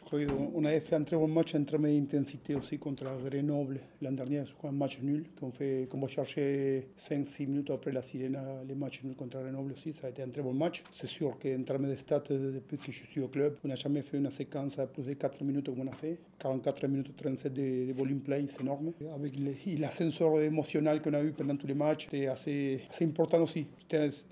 crois qu'on avait fait un très bon match en termes d'intensité aussi contre Grenoble l'an dernier, c'est un match nul qu'on va chercher 5-6 minutes après la sirène, les matchs nuls contre Grenoble aussi, ça a été un très bon match. C'est sûr qu'en termes de stats, depuis que je suis au club, on n'a jamais fait une séquence à plus de 4 minutes comme on a fait. 44 minutes 37 de volume play, c'est énorme. Avec l'ascenseur émotionnel qu'on a eu pendant tous les matchs, c'était assez important aussi.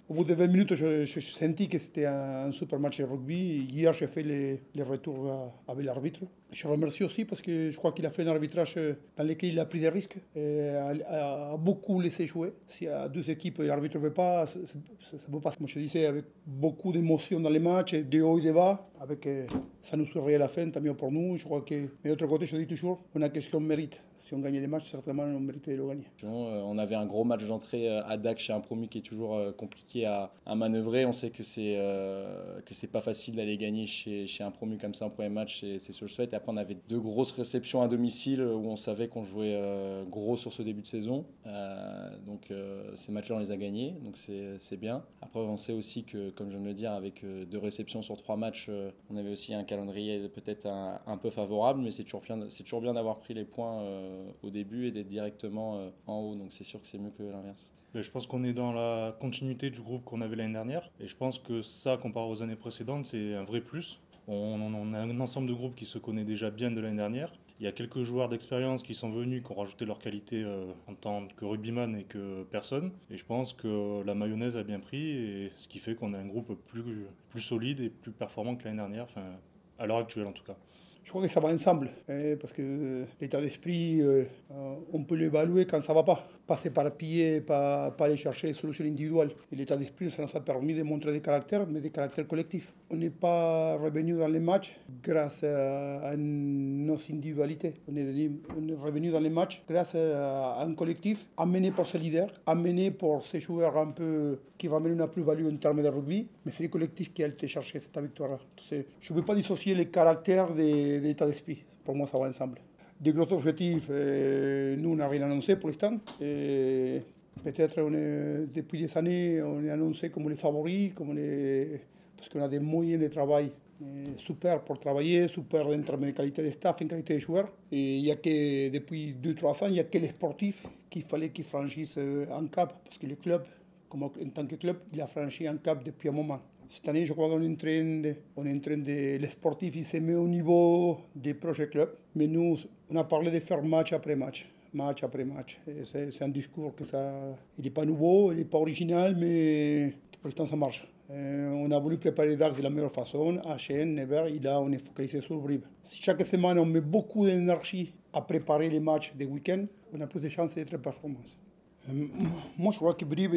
Au bout de 20 minutes, je senti que c'était un super match de rugby. Hier, j'ai fait les retours avec l'arbitre. Je remercie aussi parce que je crois qu'il a fait un arbitrage dans lequel il a pris des risques, a beaucoup laissé jouer. S'il y a deux équipes et l'arbitre ne veut pas, ça ne peut pas. Comme je disais, avec beaucoup d'émotions dans les matchs, de haut et de bas, avec, ça nous surveille à la fin, tant mieux pour nous. Je crois que, mais de l'autre côté, je dis toujours, on a qu'est-ce qu'on mérite. Si on gagnait les matchs, certainement, on méritait de le gagner. On avait un gros match d'entrée à Dax chez un promu qui est toujours compliqué à manœuvrer. On sait que c'est pas facile d'aller gagner chez un promu comme ça en premier match, c'est sur le souhait. Et après, on avait deux grosses réceptions à domicile où on savait qu'on jouait gros sur ce début de saison. Donc ces matchs-là, on les a gagnés, donc c'est bien. Après, on sait aussi que, comme je viens de le dire, avec deux réceptions sur 3 matchs, on avait aussi un calendrier peut-être un peu favorable, mais c'est toujours bien d'avoir pris les points au début et d'être directement en haut, donc c'est sûr que c'est mieux que l'inverse. Je pense qu'on est dans la continuité du groupe qu'on avait l'année dernière, et je pense que ça, comparé aux années précédentes, c'est un vrai plus. On a un ensemble de groupes qui se connaît déjà bien de l'année dernière. Il y a quelques joueurs d'expérience qui sont venus, qui ont rajouté leur qualité en tant que rugbyman et que personne. Et je pense que la mayonnaise a bien pris, et ce qui fait qu'on a un groupe plus solide et plus performant que l'année dernière, enfin, à l'heure actuelle en tout cas. Je crois que ça va ensemble, parce que l'état d'esprit, on peut l'évaluer quand ça ne va pas. Pas s'éparpiller, pas aller chercher des solutions individuelles. Et l'état d'esprit, ça nous a permis de montrer des caractères, mais des caractères collectifs. On n'est pas revenu dans les matchs grâce à nos individualités. On est revenu dans les matchs grâce à un collectif amené par ses leaders, amené par ces joueurs un peu qui ramènent une plus-value en termes de rugby, mais c'est le collectif qui a été chercher cette victoire-là. Je ne peux pas dissocier les caractères de l'état d'esprit. Pour moi, ça va ensemble. Des gros objectifs, nous, on n'a rien annoncé pour l'instant. Peut-être, depuis des années, on est annoncé comme les favoris, parce qu'on a des moyens de travail super pour travailler, super en termes de qualité de staff, en qualité de joueurs. Et il y a que, depuis 2-3 ans, il n'y a que les sportifs qu'il fallait qu'ils franchissent un cap, parce que le club, en tant que club, il a franchi un cap depuis un moment. Cette année, je crois qu'on est en train de les sportifs, ils se mettent au niveau des projets clubs. Mais nous, on a parlé de faire match après match. Match après match. C'est un discours que il n'est pas nouveau, il n'est pas original, mais pour l'instant, ça marche. On a voulu préparer Dax de la meilleure façon, HN, Never, et là, on est focalisé sur Brive. Si chaque semaine, on met beaucoup d'énergie à préparer les matchs des week-ends, on a plus de chances d'être performants. Moi, je crois que Brive,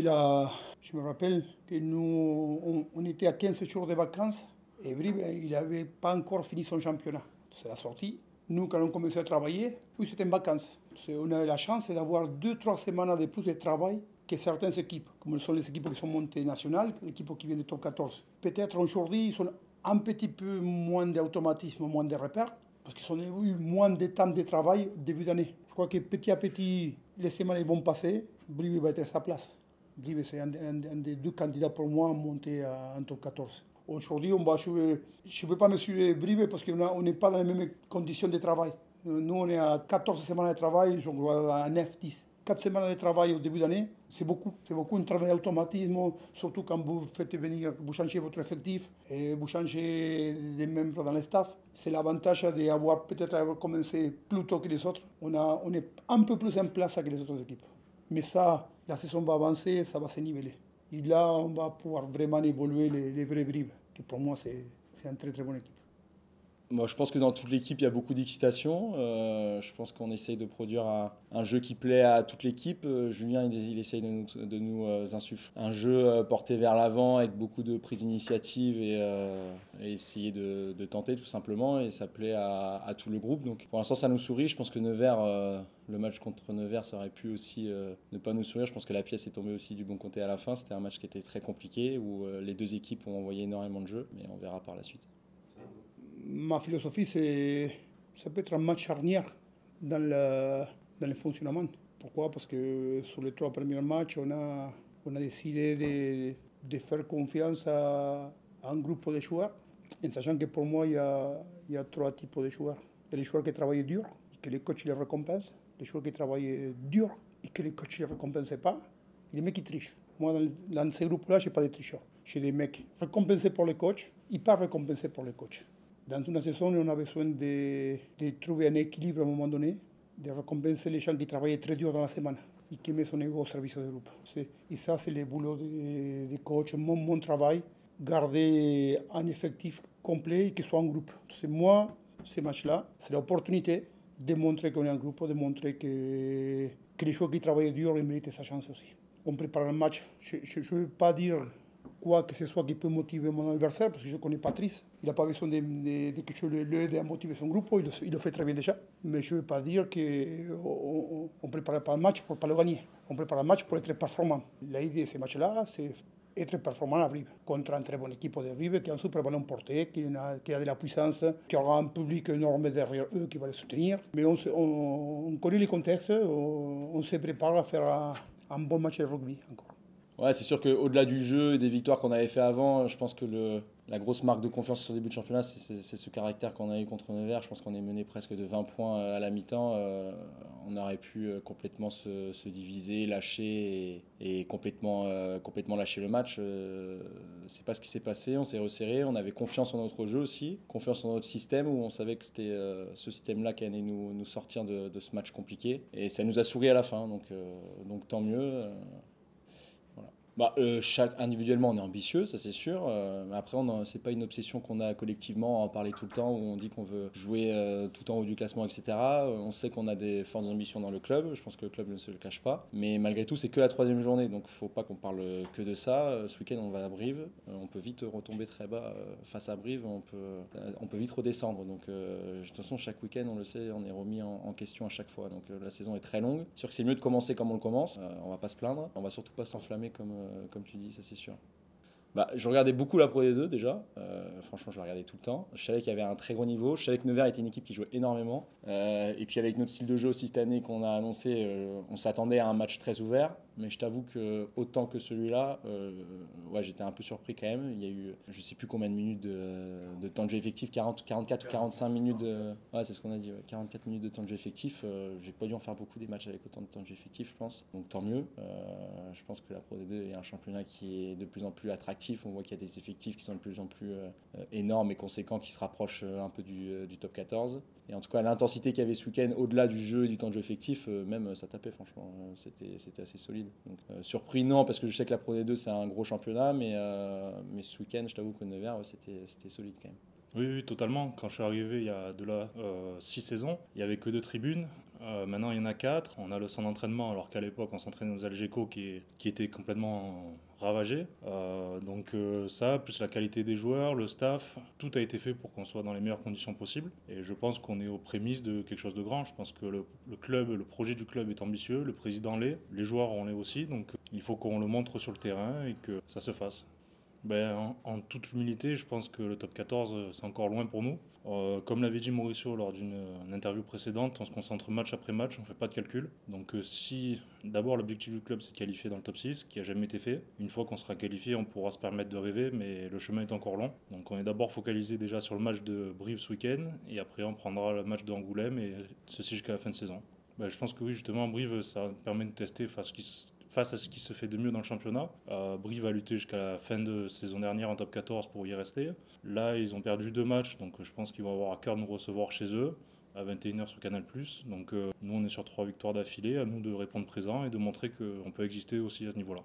je me rappelle que nous, on était à 15 jours de vacances et Brive, il n'avait pas encore fini son championnat. C'est la sortie. Nous, quand on commençait à travailler, puis c'était en vacances. On a eu la chance d'avoir 2-3 semaines de plus de travail que certaines équipes, comme sont les équipes qui sont montées nationales, les équipes qui viennent de top 14. Peut-être aujourd'hui, ils ont un petit peu moins d'automatisme, moins de repères, parce qu'ils ont eu moins de temps de travail au début d'année. Je crois que petit à petit, les semaines vont passer, Brive va être à sa place. Brive, c'est un des deux candidats pour moi à monter en top 14. Aujourd'hui, on va jouer. Je ne peux pas mesurer Brive parce qu'on n'est pas dans les mêmes conditions de travail. Nous, on est à 14 semaines de travail, je crois à 9-10. 4 semaines de travail au début d'année, c'est beaucoup. C'est beaucoup un travail d'automatisme, surtout quand vous faites venir, vous changez votre effectif et vous changez des membres dans le staff. C'est l'avantage d'avoir peut-être commencé plus tôt que les autres. On est un peu plus en place que les autres équipes. Mais ça, la saison va avancer, ça va se niveler. Et là, on va pouvoir vraiment évoluer les vraies Brives, qui pour moi, c'est une très très bonne équipe. Moi, je pense que dans toute l'équipe, il y a beaucoup d'excitation. Je pense qu'on essaye de produire un jeu qui plaît à toute l'équipe. Julien, il essaye de nous insuffler un jeu porté vers l'avant avec beaucoup de prise d'initiative et essayer de tenter tout simplement. Et ça plaît à tout le groupe. Donc, pour l'instant, ça nous sourit. Je pense que Nevers, le match contre Nevers, ça aurait pu aussi ne pas nous sourire. Je pense que la pièce est tombée aussi du bon côté à la fin. C'était un match qui était très compliqué où les deux équipes ont envoyé énormément de jeux. Mais on verra par la suite. Ma philosophie, ça peut être un match charnière dans le fonctionnement. Pourquoi? Parce que sur les 3 premiers matchs, on a décidé de faire confiance à un groupe de joueurs En sachant que pour moi, il y a 3 types de joueurs. Il y a les joueurs qui travaillent dur et que les coachs les récompensent. Les joueurs qui travaillent dur et que les coachs ne les récompensent pas. Et les mecs qui trichent. Moi, dans ces groupes-là, je n'ai pas de tricheurs. J'ai des mecs récompensés pour les coachs et pas récompensés pour les coachs. Dans une saison, on a besoin de trouver un équilibre à un moment donné, de récompenser les gens qui travaillent très dur dans la semaine et qui mettent son ego au service du groupe. Et ça, c'est le boulot des coachs. Mon travail, garder un effectif complet et qu'il soit en groupe. C'est moi, ces matchs-là, c'est l'opportunité de montrer qu'on est en groupe, de montrer que les joueurs qui travaillent dur ils méritent sa chance aussi. On prépare un match. Je ne veux pas dire quoi que ce soit qui peut motiver mon adversaire, parce que je connais Patrice. Il n'a pas besoin de que je l'aide à motiver son groupe, il le fait très bien déjà. Mais je ne veux pas dire qu'on ne prépare pas un match pour ne pas le gagner. On prépare un match pour être performant. L'idée de ces matchs-là, c'est être performant à Brive, contre un très bon équipe de Brive qui a un super ballon porté, qui a de la puissance, qui aura un public énorme derrière eux qui va les soutenir. Mais on connaît les contextes, on se prépare à faire un bon match de rugby encore. Ouais, c'est sûr qu'au-delà du jeu et des victoires qu'on avait fait avant, je pense que la grosse marque de confiance sur le début de championnat, c'est ce caractère qu'on a eu contre Nevers. Je pense qu'on est mené presque de 20 points à la mi-temps. On aurait pu complètement se diviser, lâcher et complètement lâcher le match. C'est pas ce qui s'est passé, on s'est resserré, on avait confiance en notre jeu aussi, confiance en notre système où on savait que c'était ce système-là qui allait nous sortir de ce match compliqué. Et ça nous a souri à la fin, donc tant mieux. Individuellement, on est ambitieux, ça c'est sûr. Mais après, c'est pas une obsession qu'on a collectivement à en parler tout le temps, où on dit qu'on veut jouer tout en haut du classement, etc. On sait qu'on a des fortes ambitions dans le club. Je pense que le club ne se le cache pas. Mais malgré tout, c'est que la 3e journée, donc il ne faut pas qu'on parle que de ça. Ce week-end, on va à Brive. On peut vite retomber très bas face à Brive. On peut vite redescendre. Donc, de toute façon, chaque week-end, on le sait, on est remis en question à chaque fois. Donc, la saison est très longue. C'est sûr que c'est mieux de commencer comme on le commence. On va pas se plaindre. On va surtout pas s'enflammer comme tu dis, ça c'est sûr. Je regardais beaucoup la Pro D2 déjà. Franchement, je la regardais tout le temps. Je savais qu'il y avait un très gros niveau. Je savais que Nevers était une équipe qui jouait énormément. Et puis avec notre style de jeu aussi cette année qu'on a annoncé, on s'attendait à un match très ouvert. Mais je t'avoue que autant que celui-là, j'étais un peu surpris quand même. Il y a eu, je sais plus combien de minutes de temps de jeu effectif, 44 ou 45 minutes. Ouais, c'est ce qu'on a dit. 44 minutes de temps de jeu effectif. J'ai pas dû en faire beaucoup des matchs avec autant de temps de jeu effectif, je pense. Donc tant mieux. Je pense que la Pro D2 est un championnat qui est de plus en plus attractif. On voit qu'il y a des effectifs qui sont de plus en plus énormes et conséquents, qui se rapprochent un peu du top 14. Et en tout cas, l'intensité qu'il y avait ce week-end, au-delà du jeu et du temps de jeu effectif, même ça tapait franchement. C'était assez solide. Donc, surpris, non, parce que je sais que la Pro D2 c'est un gros championnat, mais ce week-end, je t'avoue que Nevers, c'était solide quand même. Oui, totalement. Quand je suis arrivé il y a 6 saisons, il n'y avait que 2 tribunes. Maintenant, il y en a 4. On a le centre d'entraînement, alors qu'à l'époque, on s'entraînait dans Algeco qui était complètement ravagé. Donc ça, plus la qualité des joueurs, le staff, tout a été fait pour qu'on soit dans les meilleures conditions possibles. Et je pense qu'on est aux prémices de quelque chose de grand. Je pense que le club, le projet du club est ambitieux, le président l'est, les joueurs on l'est aussi. Donc il faut qu'on le montre sur le terrain et que ça se fasse. En toute humilité, je pense que le top 14, c'est encore loin pour nous. Comme l'avait dit Mauricio lors d'une interview précédente, on se concentre match après match, on ne fait pas de calcul. Donc si d'abord l'objectif du club c'est de qualifier dans le top 6, qui n'a jamais été fait, une fois qu'on sera qualifié, on pourra se permettre de rêver, mais le chemin est encore long. Donc on est d'abord focalisé déjà sur le match de Brive ce week-end, et après on prendra le match d'Angoulême, et ceci jusqu'à la fin de saison. Je pense que oui, justement, Brive, ça permet de tester face à ce qui se fait de mieux dans le championnat. Brive a lutté jusqu'à la fin de saison dernière en top 14 pour y rester. Là, ils ont perdu 2 matchs, donc je pense qu'ils vont avoir à cœur de nous recevoir chez eux à 21h sur Canal+. Donc nous, on est sur 3 victoires d'affilée, à nous de répondre présent et de montrer qu'on peut exister aussi à ce niveau-là.